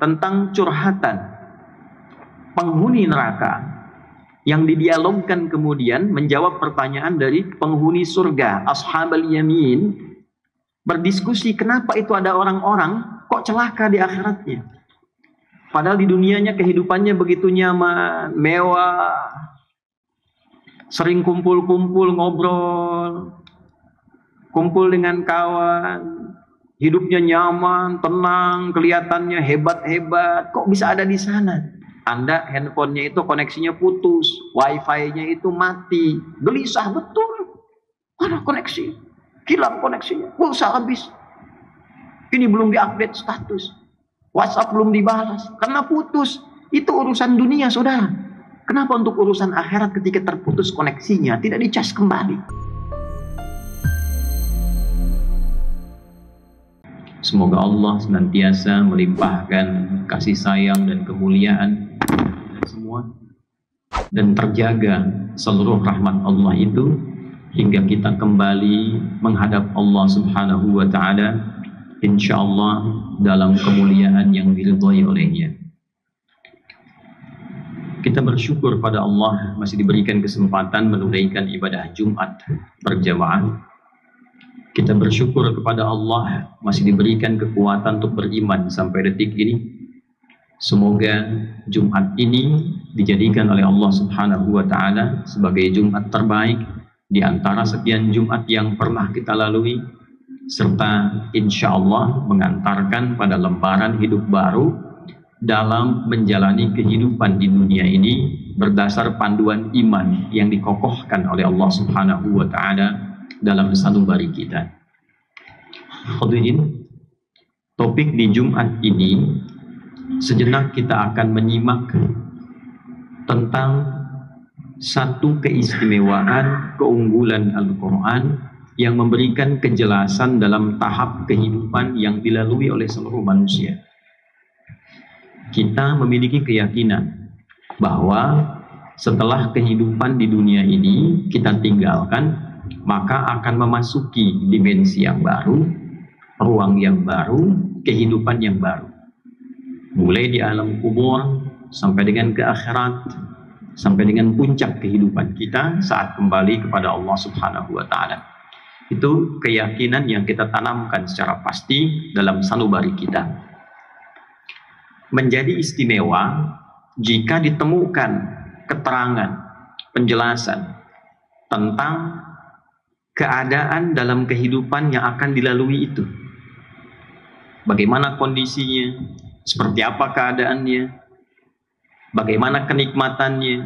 tentang curhatan penghuni neraka yang didialogkan kemudian menjawab pertanyaan dari penghuni surga, ashabal yamin, berdiskusi kenapa itu ada orang-orang kok celaka di akhiratnya. Padahal di dunianya kehidupannya begitu nyaman, mewah, sering kumpul-kumpul ngobrol, kumpul dengan kawan, hidupnya nyaman, tenang, kelihatannya hebat-hebat. Kok bisa ada di sana? Anda handphonenya itu koneksinya putus, wifi-nya itu mati, gelisah betul. Mana koneksi? Hilang koneksinya, pulsa habis. Ini belum diupdate status, WhatsApp belum dibalas, karena putus. Itu urusan dunia, saudara. Kenapa untuk urusan akhirat ketika terputus koneksinya tidak dicas kembali? Semoga Allah senantiasa melimpahkan kasih sayang dan kemuliaan semua, dan terjaga seluruh rahmat Allah itu hingga kita kembali menghadap Allah Subhanahu wa Ta'ala, insyaallah dalam kemuliaan yang diridhai olehnya. Kita bersyukur pada Allah masih diberikan kesempatan menunaikan ibadah Jumat berjamaah. Kita bersyukur kepada Allah masih diberikan kekuatan untuk beriman sampai detik ini. Semoga Jumat ini dijadikan oleh Allah Subhanahu wa Ta'ala sebagai Jumat terbaik di antara sekian Jumat yang pernah kita lalui, serta insya Allah mengantarkan pada lembaran hidup baru dalam menjalani kehidupan di dunia ini berdasar panduan iman yang dikokohkan oleh Allah Subhanahu wa Ta'ala dalam sanubari kita. Hadirin, topik di Jumat ini sejenak kita akan menyimak tentang satu keistimewaan keunggulan Al-Quran yang memberikan kejelasan dalam tahap kehidupan yang dilalui oleh seluruh manusia. Kita memiliki keyakinan bahwa setelah kehidupan di dunia ini kita tinggalkan, maka akan memasuki dimensi yang baru, ruang yang baru, kehidupan yang baru. Mulai di alam kubur sampai dengan ke akhirat, sampai dengan puncak kehidupan kita saat kembali kepada Allah Subhanahu wa Ta'ala. Itu keyakinan yang kita tanamkan secara pasti dalam sanubari kita. Menjadi istimewa jika ditemukan keterangan, penjelasan tentang keadaan dalam kehidupan yang akan dilalui itu. Bagaimana kondisinya, seperti apa keadaannya, bagaimana kenikmatannya,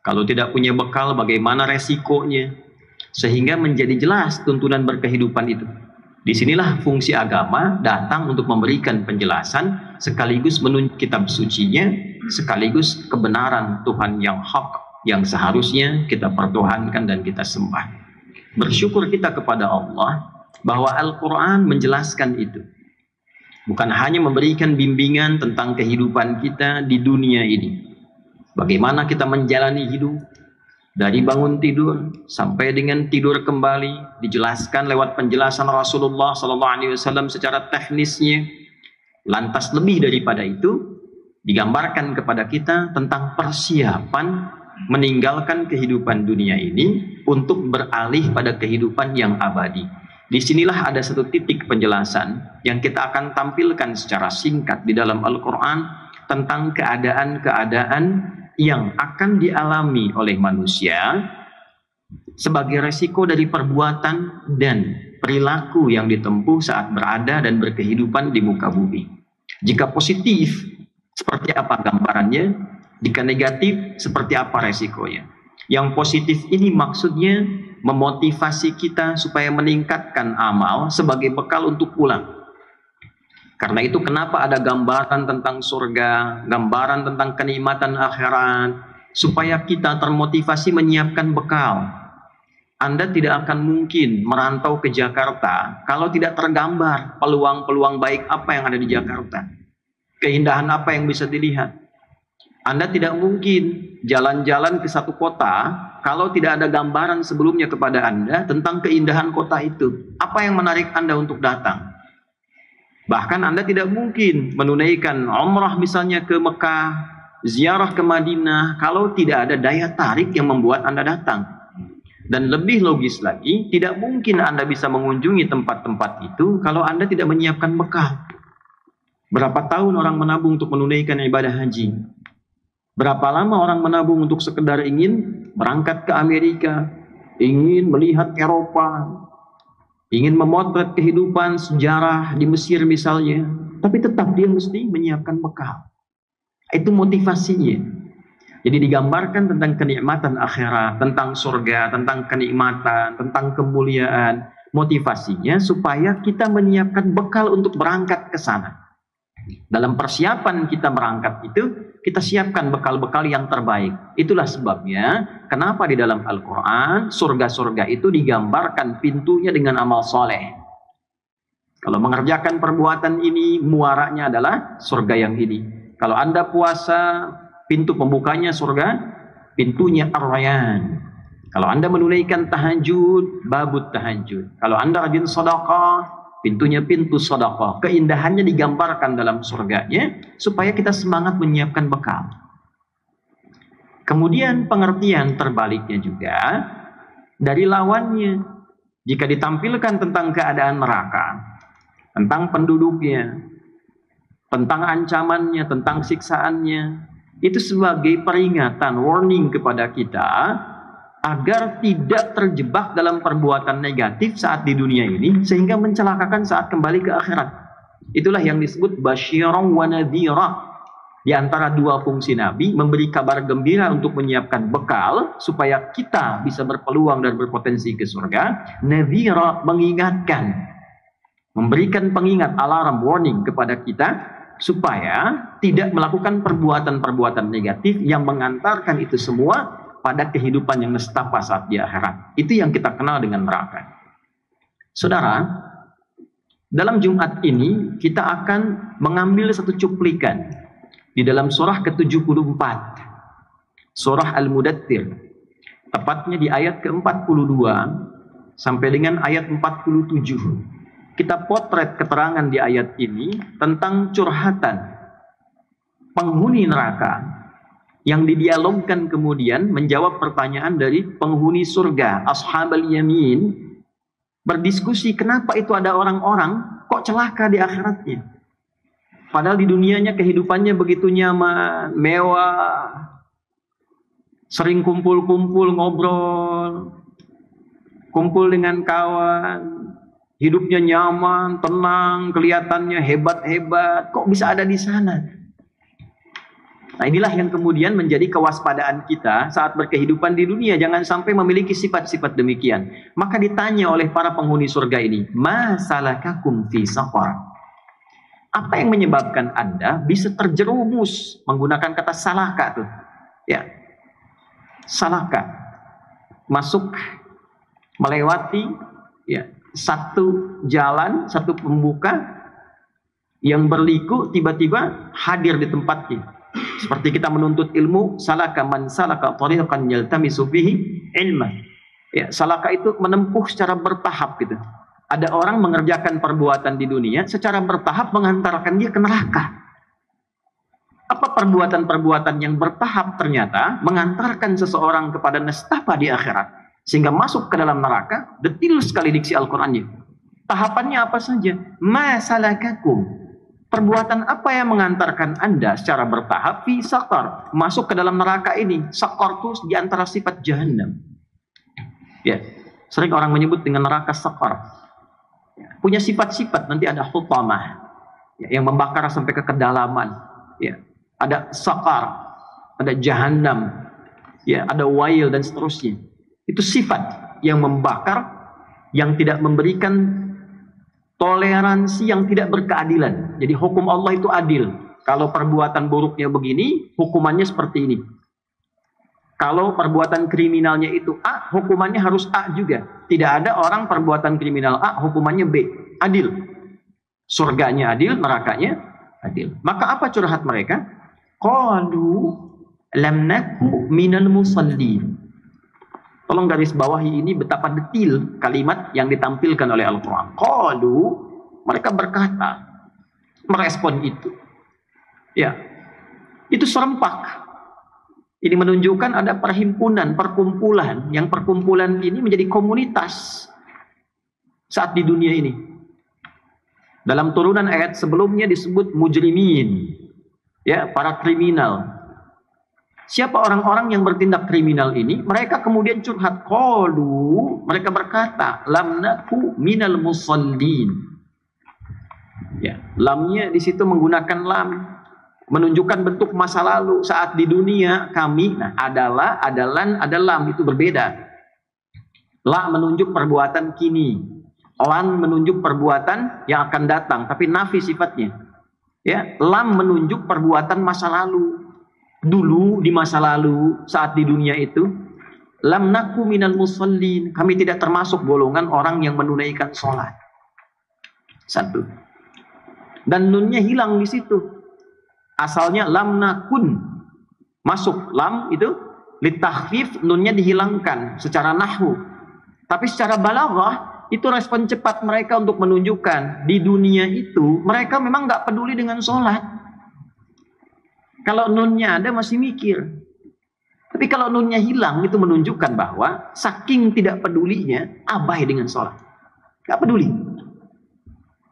kalau tidak punya bekal bagaimana resikonya, sehingga menjadi jelas tuntunan berkehidupan itu. Disinilah fungsi agama datang untuk memberikan penjelasan sekaligus menunjuk kitab sucinya, sekaligus kebenaran Tuhan yang hak yang seharusnya kita pertuhankan dan kita sembah. Bersyukur kita kepada Allah bahwa Al-Quran menjelaskan itu. Bukan hanya memberikan bimbingan tentang kehidupan kita di dunia ini, bagaimana kita menjalani hidup dari bangun tidur sampai dengan tidur kembali, dijelaskan lewat penjelasan Rasulullah SAW secara teknisnya. Lantas lebih daripada itu, digambarkan kepada kita tentang persiapan meninggalkan kehidupan dunia ini untuk beralih pada kehidupan yang abadi. Disinilah ada satu titik penjelasan yang kita akan tampilkan secara singkat di dalam Al-Quran tentang keadaan-keadaan yang akan dialami oleh manusia sebagai resiko dari perbuatan dan perilaku yang ditempuh saat berada dan berkehidupan di muka bumi. Jika positif, seperti apa gambarannya? Jika negatif, seperti apa resikonya? Yang positif ini maksudnya memotivasi kita supaya meningkatkan amal sebagai bekal untuk pulang. Karena itu kenapa ada gambaran tentang surga, gambaran tentang kenikmatan akhirat, supaya kita termotivasi menyiapkan bekal. Anda tidak akan mungkin merantau ke Jakarta kalau tidak tergambar peluang-peluang baik apa yang ada di Jakarta. Keindahan apa yang bisa dilihat. Anda tidak mungkin jalan-jalan ke satu kota kalau tidak ada gambaran sebelumnya kepada Anda tentang keindahan kota itu. Apa yang menarik Anda untuk datang? Bahkan Anda tidak mungkin menunaikan umrah misalnya ke Mekah, ziarah ke Madinah, kalau tidak ada daya tarik yang membuat Anda datang. Dan lebih logis lagi, tidak mungkin Anda bisa mengunjungi tempat-tempat itu kalau Anda tidak menyiapkan bekal. Berapa tahun orang menabung untuk menunaikan ibadah haji? Berapa lama orang menabung untuk sekedar ingin berangkat ke Amerika, ingin melihat Eropa, ingin memotret kehidupan sejarah di Mesir misalnya, tapi tetap dia mesti menyiapkan bekal. Itu motivasinya. Jadi digambarkan tentang kenikmatan akhirat, tentang surga, tentang kenikmatan, tentang kemuliaan. Motivasinya supaya kita menyiapkan bekal untuk berangkat ke sana. Dalam persiapan kita berangkat itu, kita siapkan bekal-bekal yang terbaik. Itulah sebabnya kenapa di dalam Al-Quran surga-surga itu digambarkan pintunya dengan amal soleh. Kalau mengerjakan perbuatan ini, muaranya adalah surga yang ini. Kalau Anda puasa, pintu pembukanya surga, pintunya Ar-Rayyan. Kalau Anda menunaikan tahajud, babut tahajud. Kalau Anda rajin sedekah, pintunya pintu sedekah. Keindahannya digambarkan dalam surganya supaya kita semangat menyiapkan bekal. Kemudian pengertian terbaliknya juga dari lawannya. Jika ditampilkan tentang keadaan neraka, tentang penduduknya, tentang ancamannya, tentang siksaannya, itu sebagai peringatan, warning kepada kita agar tidak terjebak dalam perbuatan negatif saat di dunia ini sehingga mencelakakan saat kembali ke akhirat. Itulah yang disebut basyiran wa nadhira. Di antara dua fungsi Nabi, memberi kabar gembira untuk menyiapkan bekal supaya kita bisa berpeluang dan berpotensi ke surga. Nadhira, mengingatkan, memberikan pengingat, alarm, warning kepada kita supaya tidak melakukan perbuatan-perbuatan negatif yang mengantarkan itu semua pada kehidupan yang nestapa saat di akhirat. Itu yang kita kenal dengan neraka. Saudara, dalam Jumat ini kita akan mengambil satu cuplikan di dalam surah ke-74, surah Al-Mudaththir, tepatnya di ayat ke-42 sampai dengan ayat 47. Kita potret keterangan di ayat ini tentang curhatan penghuni neraka yang didialogkan kemudian menjawab pertanyaan dari penghuni surga, Ashabul Yamin, berdiskusi kenapa itu ada orang-orang kok celaka di akhiratnya. Padahal di dunianya kehidupannya begitu nyaman, mewah, sering kumpul-kumpul, ngobrol, kumpul dengan kawan, hidupnya nyaman, tenang, kelihatannya hebat-hebat. Kok bisa ada di sana? Nah, inilah yang kemudian menjadi kewaspadaan kita saat berkehidupan di dunia. Jangan sampai memiliki sifat-sifat demikian. Maka ditanya oleh para penghuni surga ini, ma salakakum fi saqar? Apa yang menyebabkan Anda bisa terjerumus? Menggunakan kata salaka tuh. Ya. Salaka. Masuk, melewati, ya, satu jalan, satu pembuka yang berliku tiba-tiba hadir di tempatnya. Seperti kita menuntut ilmu, salaka man salaka tariqan yaltamisu fihi ilman. Ya, salaka itu menempuh secara bertahap gitu. Ada orang mengerjakan perbuatan di dunia secara bertahap mengantarkan dia ke neraka. Apa perbuatan-perbuatan yang bertahap ternyata mengantarkan seseorang kepada nestapa di akhirat sehingga masuk ke dalam neraka? Detil sekali diksi Al-Qur'annya. Tahapannya apa saja? Ma salakakum? Perbuatan apa yang mengantarkan Anda secara bertahap fi saqar, masuk ke dalam neraka ini? Saqar itu di antara sifat jahannam. Ya, sering orang menyebut dengan neraka saqar. Ya, punya sifat-sifat, nanti ada hutamah, ya, yang membakar sampai ke kedalaman. Ya, ada saqar, ada jahannam, ya, ada wail dan seterusnya. Itu sifat yang membakar, yang tidak memberikan toleransi, yang tidak berkeadilan. Jadi hukum Allah itu adil. Kalau perbuatan buruknya begini, hukumannya seperti ini. Kalau perbuatan kriminalnya itu A, hukumannya harus A juga. Tidak ada orang perbuatan kriminal A, hukumannya B. Adil. Surganya adil, nerakanya adil. Maka apa curhat mereka? Qalu lam naku minal musallin. Tolong garis bawahi ini betapa detil kalimat yang ditampilkan oleh Al-Quran. Qalu, mereka berkata, merespon itu. Ya, itu serempak. Ini menunjukkan ada perhimpunan, perkumpulan, yang perkumpulan ini menjadi komunitas saat di dunia ini. Dalam turunan ayat sebelumnya disebut mujrimin, ya, para kriminal. Siapa orang-orang yang bertindak kriminal ini? Mereka kemudian curhat. Qalu, mereka berkata, lam naku minal musallin. Ya, lamnya di situ menggunakan lam, menunjukkan bentuk masa lalu. Saat di dunia kami, nah, adalah, adalan, adalam, itu berbeda. La menunjuk perbuatan kini, lan menunjuk perbuatan yang akan datang, tapi nafi sifatnya. Ya, lam menunjuk perbuatan masa lalu. Dulu di masa lalu, saat di dunia itu, lam naku minal musallin, kami tidak termasuk golongan orang yang menunaikan sholat. Satu. Dan nunnya hilang di situ. Asalnya lam nakun, masuk lam itu litakhfif, nunnya dihilangkan secara nahwu. Tapi secara balaghah itu respon cepat mereka untuk menunjukkan di dunia itu mereka memang nggak peduli dengan sholat. Kalau nunnya ada masih mikir. Tapi kalau nunnya hilang itu menunjukkan bahwa saking tidak pedulinya abai dengan sholat. Nggak peduli.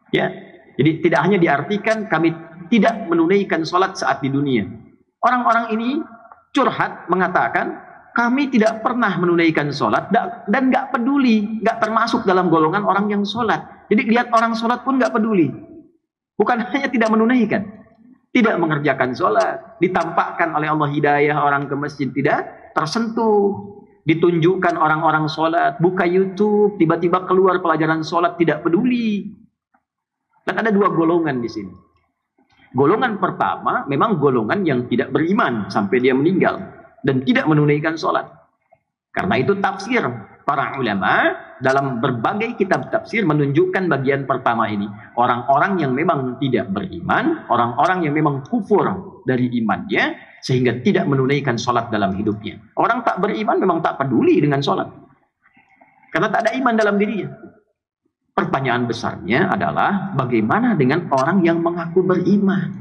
Ya, jadi tidak hanya diartikan kami tidak menunaikan sholat saat di dunia. Orang-orang ini curhat mengatakan kami tidak pernah menunaikan sholat dan nggak peduli, nggak termasuk dalam golongan orang yang sholat. Jadi lihat orang sholat pun nggak peduli. Bukan hanya tidak menunaikan, tidak mengerjakan sholat, ditampakkan oleh Allah hidayah orang ke masjid tidak tersentuh, ditunjukkan orang-orang sholat, buka YouTube, tiba-tiba keluar pelajaran sholat, tidak peduli. Dan ada dua golongan di sini. Golongan pertama memang golongan yang tidak beriman sampai dia meninggal dan tidak menunaikan sholat. Karena itu tafsir para ulama dalam berbagai kitab tafsir menunjukkan bagian pertama ini. Orang-orang yang memang tidak beriman, orang-orang yang memang kufur dari imannya, sehingga tidak menunaikan sholat dalam hidupnya. Orang tak beriman memang tak peduli dengan sholat. Karena tak ada iman dalam dirinya. Pertanyaan besarnya adalah bagaimana dengan orang yang mengaku beriman?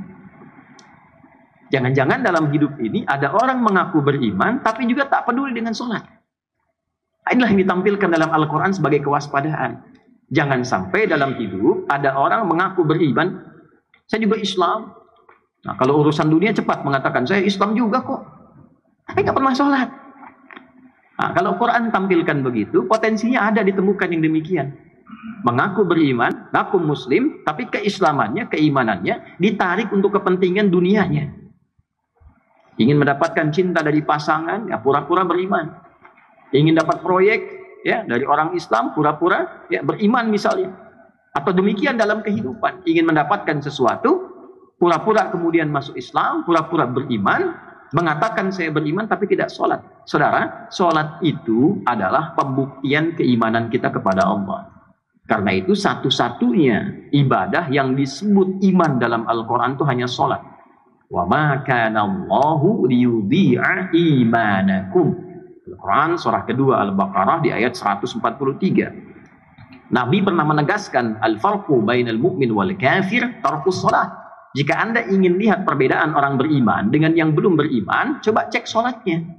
Jangan-jangan dalam hidup ini ada orang mengaku beriman tapi juga tak peduli dengan sholat. Inilah yang ditampilkan dalam Al-Quran sebagai kewaspadaan. Jangan sampai dalam hidup ada orang mengaku beriman, saya juga Islam. Nah, kalau urusan dunia cepat mengatakan saya Islam juga kok, tapi nggak pernah sholat. Nah, kalau Quran tampilkan begitu, potensinya ada ditemukan yang demikian. Mengaku beriman, ngaku muslim, tapi keislamannya, keimanannya ditarik untuk kepentingan dunianya. Ingin mendapatkan cinta dari pasangan, ya pura-pura beriman. Ingin dapat proyek, ya dari orang Islam, pura-pura ya beriman misalnya. Atau demikian dalam kehidupan, ingin mendapatkan sesuatu, pura-pura kemudian masuk Islam, pura-pura beriman, mengatakan saya beriman tapi tidak sholat. Saudara, sholat itu adalah pembuktian keimanan kita kepada Allah. Karena itu satu-satunya ibadah yang disebut iman dalam Al-Quran itu hanya sholat. Wa ma kana Allahu liyudhi'a imanakum. Al-Quran surah kedua Al-Baqarah di ayat 143. Nabi pernah menegaskan al-farqu bainal mu'min wal kafir tarkus sholat. Jika Anda ingin lihat perbedaan orang beriman dengan yang belum beriman, coba cek sholatnya.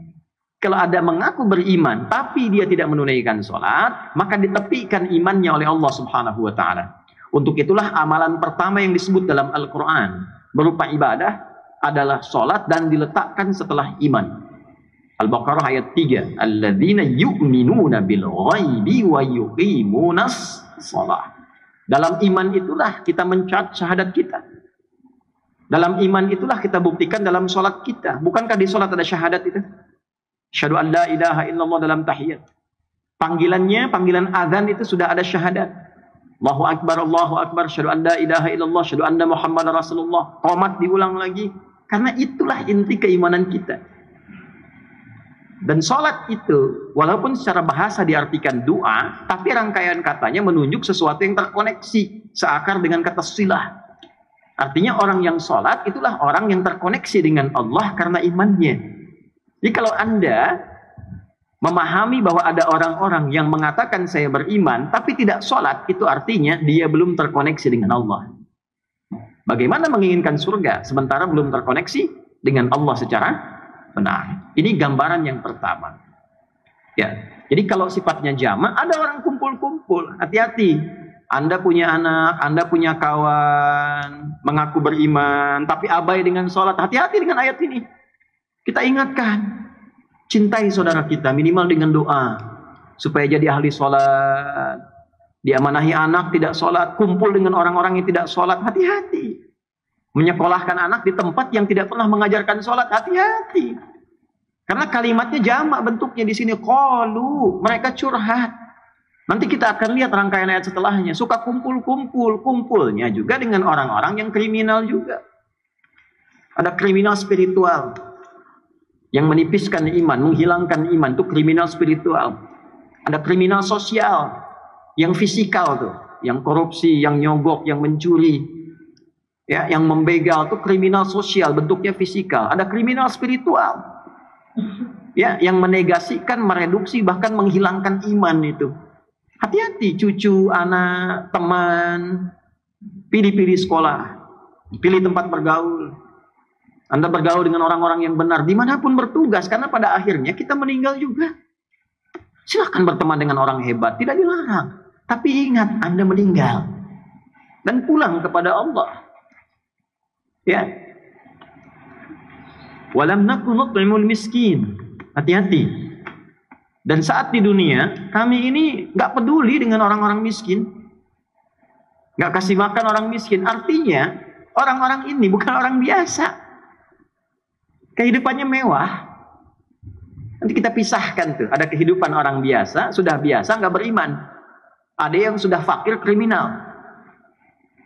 Kalau ada mengaku beriman tapi dia tidak menunaikan sholat, maka ditepikan imannya oleh Allah Subhanahu wa ta'ala. Untuk itulah amalan pertama yang disebut dalam Al-Quran berupa ibadah adalah sholat dan diletakkan setelah iman. Al-Baqarah ayat 3. Alladzina yu'minuna bil ghaibi wa yuqimunas shalah. Dalam iman itulah kita mencatat syahadat kita. Dalam iman itulah kita buktikan dalam sholat kita. Bukankah di sholat ada syahadat itu? Asyhadu an la ilaha illallah dalam tahiyat. Panggilannya, panggilan azan itu sudah ada syahadat. Allahu akbar, asyhadu an la ilaha illallah, asyhadu anna Muhammadar Rasulullah. Qomat diulang lagi. Karena itulah inti keimanan kita. Dan sholat itu, walaupun secara bahasa diartikan doa, tapi rangkaian katanya menunjuk sesuatu yang terkoneksi, seakar dengan kata silah. Artinya orang yang sholat, itulah orang yang terkoneksi dengan Allah karena imannya. Jadi kalau Anda memahami bahwa ada orang-orang yang mengatakan saya beriman, tapi tidak sholat, itu artinya dia belum terkoneksi dengan Allah. Bagaimana menginginkan surga sementara belum terkoneksi dengan Allah secara benar? Ini gambaran yang pertama. Ya, jadi kalau sifatnya jamak, ada orang kumpul-kumpul, hati-hati. Anda punya anak, Anda punya kawan, mengaku beriman, tapi abai dengan sholat. Hati-hati dengan ayat ini. Kita ingatkan, cintai saudara kita minimal dengan doa, supaya jadi ahli sholat. Diamanahi anak tidak sholat, kumpul dengan orang-orang yang tidak sholat, hati-hati. Menyekolahkan anak di tempat yang tidak pernah mengajarkan sholat, hati-hati. Karena kalimatnya jamak bentuknya di sini, qalu, mereka curhat. Nanti kita akan lihat rangkaian ayat setelahnya, suka kumpul-kumpul, kumpulnya juga dengan orang-orang yang kriminal juga. Ada kriminal spiritual yang menipiskan iman, menghilangkan iman, itu kriminal spiritual. Ada kriminal sosial yang fisikal tuh, yang korupsi, yang nyogok, yang mencuri, ya, yang membegal, tuh kriminal sosial, bentuknya fisikal. Ada kriminal spiritual, ya, yang menegasikan, mereduksi, bahkan menghilangkan iman itu. Hati-hati, cucu, anak, teman, pilih-pilih sekolah, pilih tempat bergaul. Anda bergaul dengan orang-orang yang benar, dimanapun bertugas, karena pada akhirnya kita meninggal juga. Silahkan berteman dengan orang hebat, tidak dilarang. Tapi ingat, Anda meninggal dan pulang kepada Allah. Ya. Walam naku nut'imul miskin. Hati-hati. Dan saat di dunia, kami ini nggak peduli dengan orang-orang miskin. Nggak kasih makan orang miskin. Artinya, orang-orang ini bukan orang biasa. Kehidupannya mewah. Nanti kita pisahkan tuh. Ada kehidupan orang biasa, sudah biasa, nggak beriman. Ada yang sudah fakir, kriminal.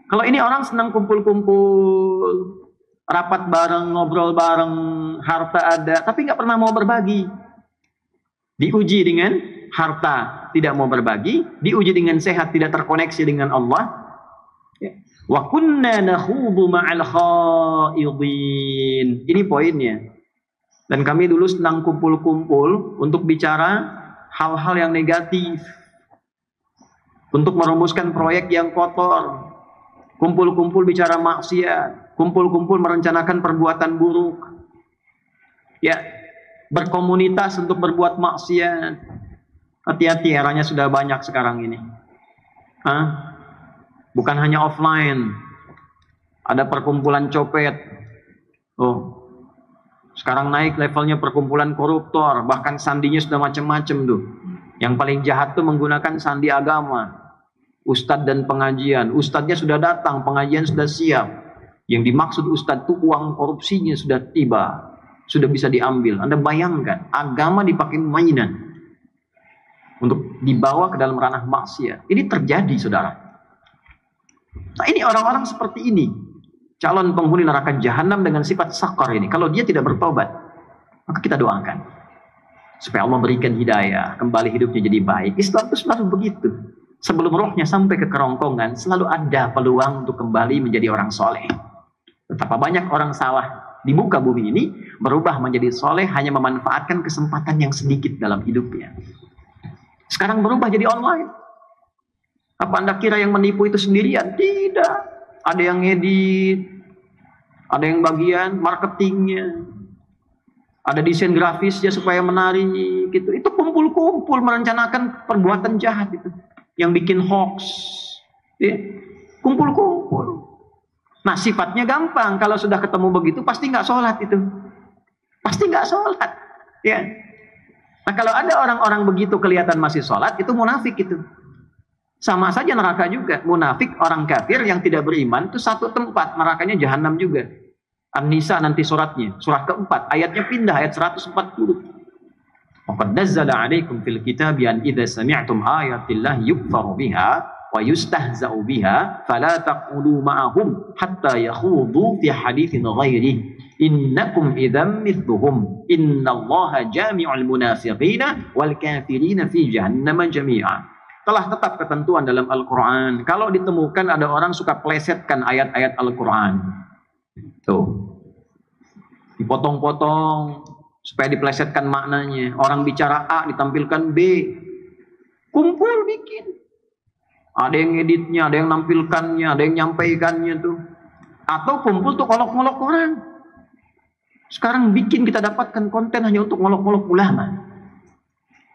Kalau ini orang senang kumpul-kumpul, rapat bareng, ngobrol bareng, harta ada, tapi nggak pernah mau berbagi. Diuji dengan harta, tidak mau berbagi. Diuji dengan sehat, tidak terkoneksi dengan Allah. Wa kunna nakhudu ma'al khaidin. Ini poinnya. Dan kami dulu senang kumpul-kumpul untuk bicara hal-hal yang negatif, untuk merumuskan proyek yang kotor, kumpul-kumpul bicara maksiat, kumpul-kumpul merencanakan perbuatan buruk, ya, berkomunitas untuk berbuat maksiat. Hati-hati, eranya sudah banyak sekarang ini. Bukan hanya offline, ada perkumpulan copet. Oh, sekarang naik levelnya perkumpulan koruptor, bahkan sandinya sudah macam-macam tuh. Yang paling jahat tuh menggunakan sandi agama. Ustadz dan pengajian, ustadznya sudah datang, pengajian sudah siap. Yang dimaksud ustadz itu uang korupsinya sudah tiba, sudah bisa diambil. Anda bayangkan, agama dipakai mainan untuk dibawa ke dalam ranah maksiat. Ini terjadi, saudara. Nah, ini orang-orang seperti ini, calon penghuni neraka jahanam dengan sifat sakar ini. Kalau dia tidak bertobat, maka kita doakan supaya Allah berikan hidayah, kembali hidupnya jadi baik. Islam itu selalu begitu. Sebelum rohnya sampai ke kerongkongan, selalu ada peluang untuk kembali menjadi orang soleh. Betapa banyak orang salah di muka bumi ini berubah menjadi soleh hanya memanfaatkan kesempatan yang sedikit dalam hidupnya. Sekarang berubah jadi online. Apa Anda kira yang menipu itu sendirian? Tidak. Ada yang ngedit, ada yang bagian marketingnya, ada desain grafisnya supaya menarik gitu. Itu kumpul-kumpul merencanakan perbuatan jahat itu. Yang bikin hoax, ya, kumpul-kumpul. Nah, sifatnya gampang. Kalau sudah ketemu begitu, pasti nggak sholat itu. Pasti nggak sholat. Ya. Nah, kalau ada orang-orang begitu kelihatan masih sholat, itu munafik itu. Sama saja neraka juga. Munafik, orang kafir yang tidak beriman, itu satu tempat. Nerakanya jahanam juga. An-Nisa nanti suratnya. Surah keempat. Ayatnya pindah, ayat 140. Waqad nazzala 'alaikum fil kitabi an idza sami'tum ayatillahi yukfaru biha wa yustahza'u biha fala taqulu ma'ahum hatta yakhudu fi haditsin ghairihi innakum idzam mithluhum innallaha jami'ul munafiqina wal kafirina fi jahannam jami'a. Telah tetap ketentuan dalam Al-Qur'an, kalau ditemukan ada orang suka plesetkan ayat-ayat Al-Qur'an, tuh dipotong-potong supaya diplesetkan maknanya. Orang bicara A ditampilkan B. Kumpul bikin. Ada yang editnya, ada yang nampilkannya, ada yang nyampaikannya tuh. Atau kumpul untuk ngolok-ngolok orang. Sekarang bikin kita dapatkan konten hanya untuk ngolok-ngolok ulama.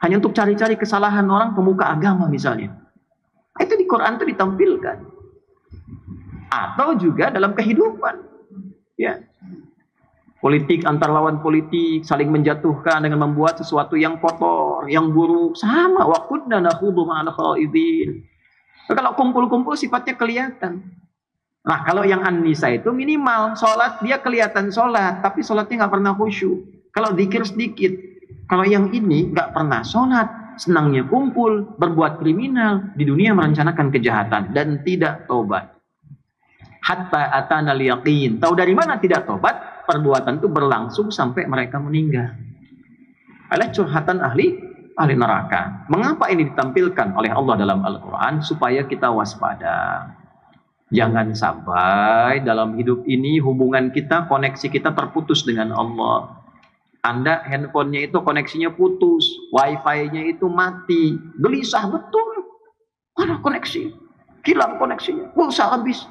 Hanya untuk cari-cari kesalahan orang pemuka agama misalnya. Itu di Quran itu ditampilkan. Atau juga dalam kehidupan. Ya. Politik antar lawan politik, saling menjatuhkan dengan membuat sesuatu yang kotor, yang buruk. Sama, wa kunna nakhudu ma'al khaidin. Kalau kumpul-kumpul sifatnya kelihatan. Nah, kalau yang An-Nisa itu minimal sholat, dia kelihatan sholat, tapi sholatnya nggak pernah khusyuk. Kalau dzikir sedikit. Kalau yang ini nggak pernah sholat, senangnya kumpul, berbuat kriminal, di dunia merencanakan kejahatan dan tidak tobat. Hatta atanal yaqin. Tahu dari mana tidak tobat? Perbuatan itu berlangsung sampai mereka meninggal. Adalah curhatan ahli neraka. Mengapa ini ditampilkan oleh Allah dalam Al-Quran? Supaya kita waspada. Jangan sampai dalam hidup ini hubungan kita, koneksi kita terputus dengan Allah. Anda handphonenya itu koneksinya putus, wifi-nya itu mati, gelisah betul. Mana koneksi? Hilang koneksinya, pulsa habis.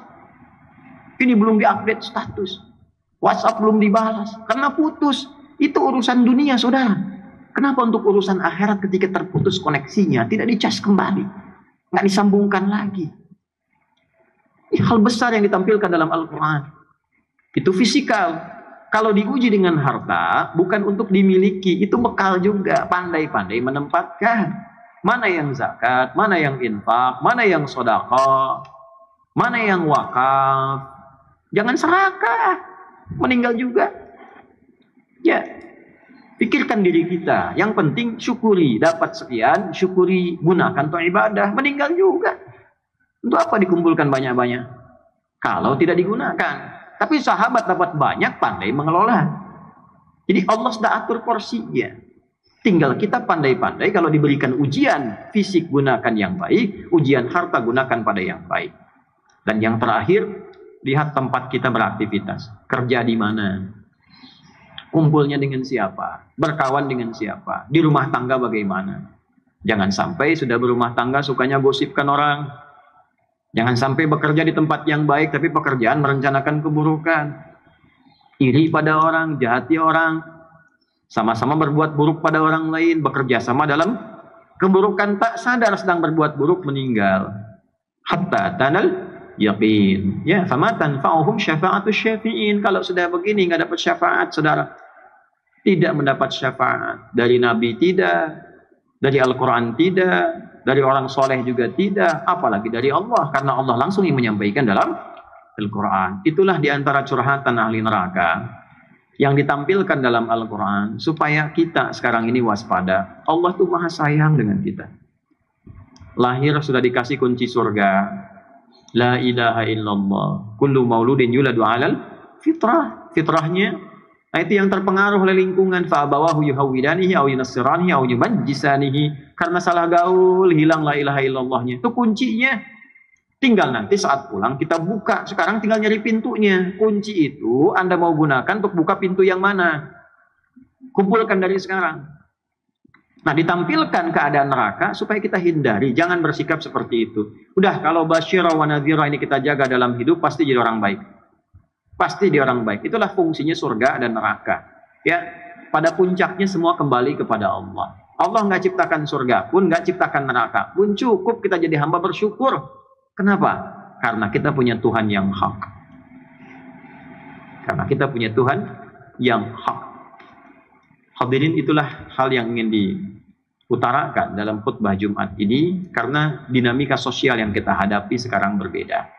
Ini belum diupdate status. WhatsApp belum dibalas karena putus. Itu urusan dunia, saudara. Kenapa untuk urusan akhirat ketika terputus koneksinya tidak dicas kembali, nggak disambungkan lagi? Ini hal besar yang ditampilkan dalam Al-Quran. Itu fisikal. Kalau diuji dengan harta, bukan untuk dimiliki, itu bekal juga. Pandai-pandai menempatkan. Mana yang zakat, mana yang infak, mana yang sedekah, mana yang wakaf. Jangan serakah. Meninggal juga. Ya, pikirkan diri kita. Yang penting syukuri, dapat sekian, syukuri, gunakan untuk ibadah. Meninggal juga. Untuk apa dikumpulkan banyak-banyak? Kalau tidak digunakan. Tapi sahabat dapat banyak, pandai mengelola. Jadi Allah sudah atur porsinya. Tinggal kita pandai-pandai kalau diberikan ujian fisik gunakan yang baik, ujian harta gunakan pada yang baik. Dan yang terakhir, lihat tempat kita beraktivitas. Kerja di mana? Kumpulnya dengan siapa? Berkawan dengan siapa? Di rumah tangga bagaimana? Jangan sampai sudah berumah tangga sukanya gosipkan orang. Jangan sampai bekerja di tempat yang baik tapi pekerjaan merencanakan keburukan. Iri pada orang, jahati orang. Sama-sama berbuat buruk pada orang lain, bekerja sama dalam keburukan, tak sadar sedang berbuat buruk, meninggal. Hatta tanal yaqin. Ya, fama tanfa'uhum syafa'atus syafi'in. Kalau sudah begini nggak dapat syafaat, saudara. Tidak mendapat syafaat dari Nabi, tidak, dari Al-Quran tidak, dari orang soleh juga tidak, apalagi dari Allah, karena Allah langsung yang menyampaikan dalam Al-Quran. Itulah diantara curhatan ahli neraka yang ditampilkan dalam Al-Quran supaya kita sekarang ini waspada. Allah tuh maha sayang dengan kita. Lahir sudah dikasih kunci surga. La ilaha illallah. Kullu mauludin yuladu alal fitrah. Fitrahnya, itu yang terpengaruh oleh lingkungan. Fa'abawahu yuhawwidanihi aw yunassiranihi aw yumajjisanihi. Karena salah gaul, hilang la ilaha illallahnya. Itu kuncinya. Tinggal nanti saat pulang kita buka. Sekarang tinggal nyari pintunya. Kunci itu Anda mau gunakan untuk buka pintu yang mana? Kumpulkan dari sekarang. Nah, ditampilkan keadaan neraka supaya kita hindari, jangan bersikap seperti itu. Udah, kalau basyira wa nadhira ini kita jaga dalam hidup, pasti jadi orang baik. Pasti dia orang baik. Itulah fungsinya surga dan neraka. Ya, pada puncaknya semua kembali kepada Allah. Allah nggak ciptakan surga pun, nggak ciptakan neraka pun, cukup kita jadi hamba bersyukur. Kenapa? Karena kita punya Tuhan yang hak. Karena kita punya Tuhan yang hak. Hadirin, itulah hal yang ingin diutarakan dalam khutbah Jumat ini, karena dinamika sosial yang kita hadapi sekarang berbeda.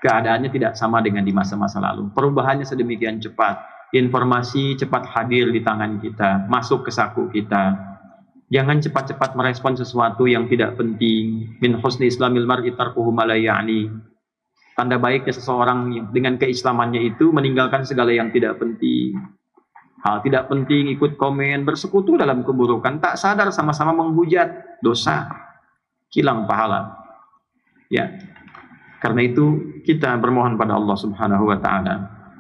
Keadaannya tidak sama dengan di masa-masa lalu. Perubahannya sedemikian cepat. Informasi cepat hadir di tangan kita, masuk ke saku kita. Jangan cepat-cepat merespon sesuatu yang tidak penting. Min husni islamil mar'i tarkuhu ma la ya'ni. Tanda baiknya seseorang dengan keislamannya itu meninggalkan segala yang tidak penting. Hal tidak penting, ikut komen, bersekutu dalam keburukan, tak sadar sama-sama menghujat, dosa, hilang pahala. Ya, karena itu kita bermohon pada Allah Subhanahu wa Ta'ala.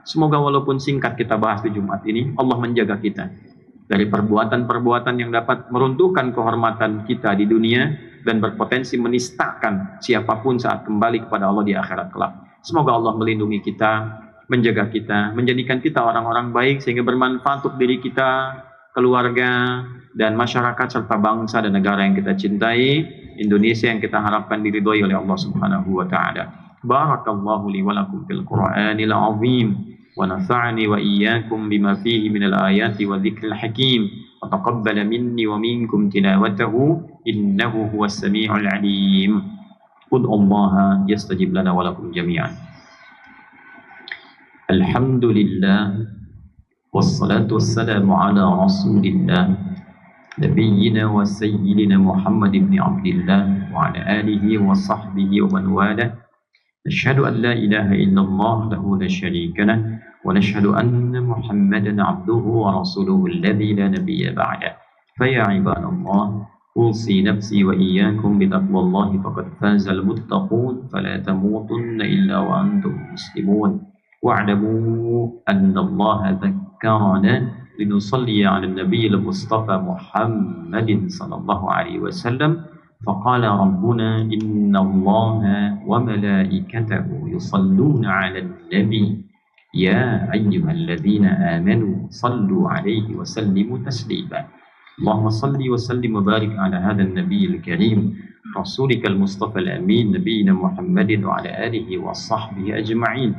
Semoga walaupun singkat kita bahas di Jumat ini, Allah menjaga kita dari perbuatan-perbuatan yang dapat meruntuhkan kehormatan kita di dunia dan berpotensi menistakan siapapun saat kembali kepada Allah di akhirat kelak. Semoga Allah melindungi kita, menjaga kita, menjadikan kita orang-orang baik sehingga bermanfaat untuk diri kita, keluarga, dan masyarakat serta bangsa dan negara yang kita cintai, Indonesia yang kita harapkan diridhoi oleh Allah Subhanahu wa taala. Barakallahu li wa lakum fil Qur'anil azim wa nafa'ani wa iyyakum bima fihi minal ayati wa dzikril hakim. Wa taqabbala minni wa minkum tilawatahu innahu huwas samiul alim. Ud'ullaha yastajib lana wa lakum jami'an. Alhamdulillah wassalatu wassalamu ala rasulillah nabiyyina wa sayyidina Muhammad ibn Abdillah wa ala alihi wa sahbihi wa man walah. Nashhadu an la ilaha illallah lahu la syarika lah wa nashhadu anna Muhammadan abduhu wa rasuluhu alladhi la nabiyya ba'dah. Fa ya ibadallah أوصي نفسي وإياكم بتقوى الله فقد فاز المتقون فلا تموتن إلا وأنتم مسلمون واعلموا أن الله ذكرنا لنصلي على النبي المصطفى محمد صلى الله عليه وسلم فقال ربنا إن الله وملائكته يصلون على النبي يا أيها الذين آمنوا صلوا عليه وسلموا تسليما اللهم صل وسلم وبارك على هذا النبي الكريم رسولك المصطفى الأمين نبينا محمد وعلى آله وصحبه أجمعين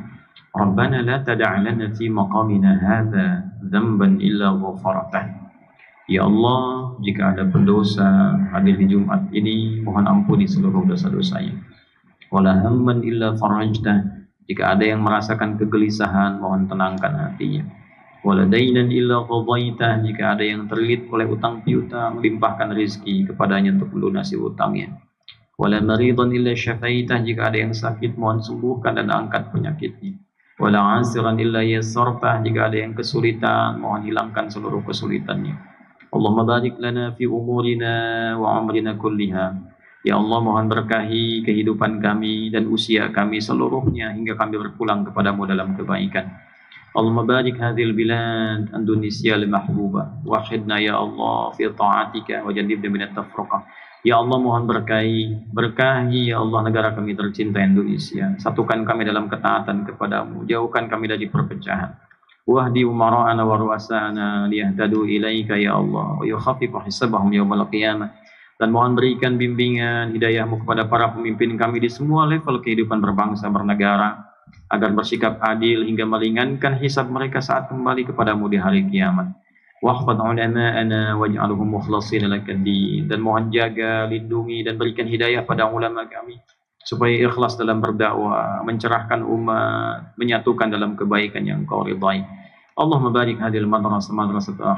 ربنا لا تدع لنا في مقامنا هذا ذنبا إلا غفرته. Ya Allah, jika ada pendosa hadir di Jumat ini, mohon ampuni seluruh dosa-dosanya. Wala hamman illa farajtah, jika ada yang merasakan kegelisahan, mohon tenangkan hatinya. Wala dainan illa qadaitah, jika ada yang terlilit oleh utang piutang, limpahkan rezeki kepadanya untuk melunasi utangnya. Wala maridan illa syafaitah, jika ada yang sakit, mohon sembuhkan dan angkat penyakitnya. Wala asiran illa yassartah, jika ada yang kesulitan, mohon hilangkan seluruh kesulitannya. Allahumma barik lana fi umurina wa amrina kulliha. Ya Allah, mohon berkahi kehidupan kami dan usia kami seluruhnya hingga kami berpulang kepadamu dalam kebaikan. Allahumma barik hadhil bilad Indonesia al-mahbubah wahidna ya Allah fi ta'atika wa jannibna minat tafruqah. Ya Allah, mohon berkahi ya Allah negara kami tercinta Indonesia, satukan kami dalam ketaatan kepadamu, jauhkan kami dari perpecahan. Wahdi umara'ana wa ru'asana liyahtadu ilaika ya Allah wa yukhafifu hisabahum yawmal qiyamah. Dan mohon berikan bimbingan hidayahmu kepada para pemimpin kami di semua level kehidupan berbangsa bernegara, agar bersikap adil hingga meringankan hisab mereka saat kembali kepadamu di hari kiamat. Wahfad ulama'ana waj'alhum mukhlasin lakad-din. Dan mohon jaga, lindungi dan berikan hidayah pada ulama kami supaya ikhlas dalam berdakwah, mencerahkan umat, menyatukan dalam kebaikan yang Kau ridai. Allahumma barik hadhil madrasah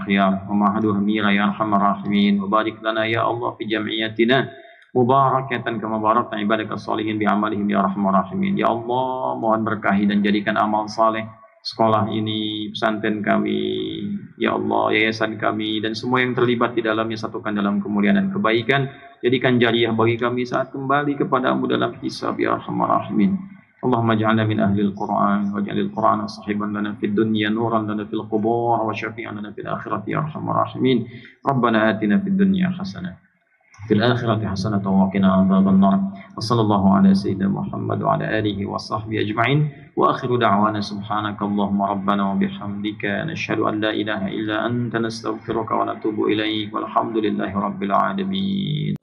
akhyar wa ma'haduha mira ya arhamar rahimin wa barik lana ya Allah fi jam'iyatina mubarakatan kama barakta ibadaka salihin bi amalihim ya arhamar rahimin. Ya Allah, mohon berkahi dan jadikan amal saleh sekolah ini, pesantren kami, ya Allah, yayasan kami dan semua yang terlibat di dalamnya, satukan dalam kemuliaan dan kebaikan. Jadikan jariah bagi kami saat kembali kepadamu dalam hisab ya arhamar rahimin. Allahumma ja'alna min ahlil Qur'an waj'alil Qur'ana sahiban lana fid dunya nuran lana fil qubur wa syafi'an lana fil akhirati ya arhamar rahimin. Rabbana atina fid dunya hasanah في الآخرة حسنة وقنا عذاب النار وصلى الله على سيدنا محمد وعلى آله وصحبه أجمعين وآخر دعوانا سبحانك اللهم ربنا وبحمدك نشهد أن لا إله إلا أنت نستغفرك ونتوب إليك والحمد لله رب العالمين.